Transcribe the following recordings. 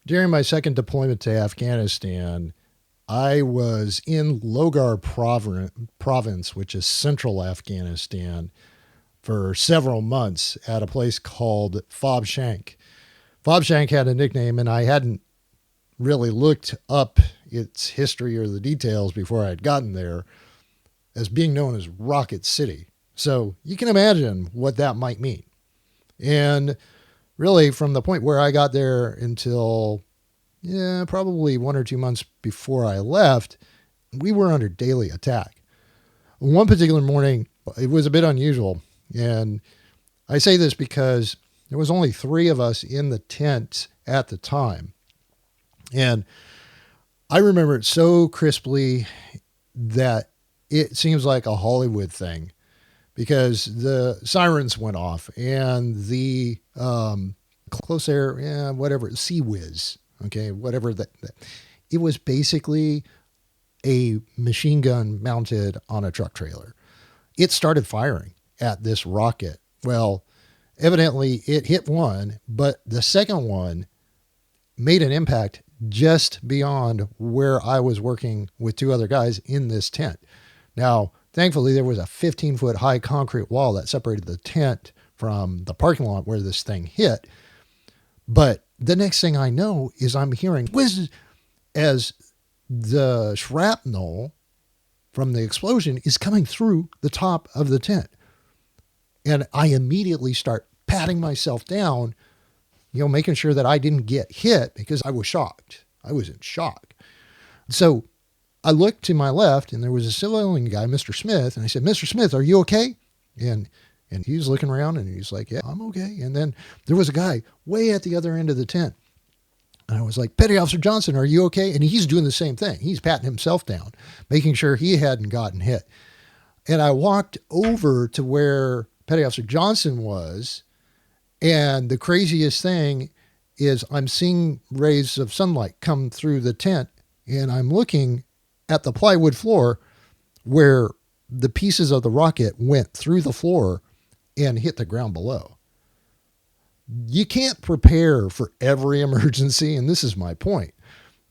During my second deployment to Afghanistan, I was in Logar province, which is central Afghanistan, for several months at a place called FOB Shank. FOB Shank had a nickname, and I hadn't really looked up its history or the details before I had gotten there, as being known as Rocket City. So you can imagine what that might mean. And really, from the point where I got there until probably 1 or 2 months before I left, we were under daily attack. One particular morning, it was a bit unusual. And I say this because there was only 3 of us in the tent at the time. And I remember it so crisply that it seems like a Hollywood thing, because the sirens went off and the close air, whatever, sea whiz, okay, whatever that. It was basically a machine gun mounted on a truck trailer. It started firing at this rocket. Well, evidently it hit one, but the second one made an impact just beyond where I was working with 2 other guys in this tent. Now, thankfully, there was a 15-foot high concrete wall that separated the tent from the parking lot where this thing hit. But the next thing I know is I'm hearing whiz as the shrapnel from the explosion is coming through the top of the tent. And I immediately start patting myself down, making sure that I didn't get hit, because I was shocked. I was in shock. So I looked to my left, and there was a civilian guy, Mr. Smith, and I said, "Mr. Smith, are you okay?" And he was looking around, and he's like, "Yeah, I'm okay." And then there was a guy way at the other end of the tent. And I was like, "Petty Officer Johnson, are you okay?" And he's doing the same thing. He's patting himself down, making sure he hadn't gotten hit. And I walked over to where Petty Officer Johnson was, and the craziest thing is I'm seeing rays of sunlight come through the tent, and I'm looking at the plywood floor where the pieces of the rocket went through the floor and hit the ground below. You can't prepare for every emergency, and this is my point.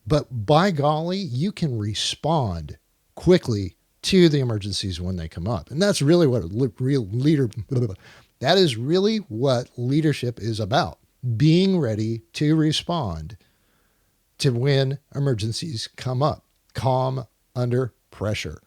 But by golly, you can respond quickly to the emergencies when they come up. And that's really what that is really what leadership is about. Being ready to respond to when emergencies come up. Calm under pressure.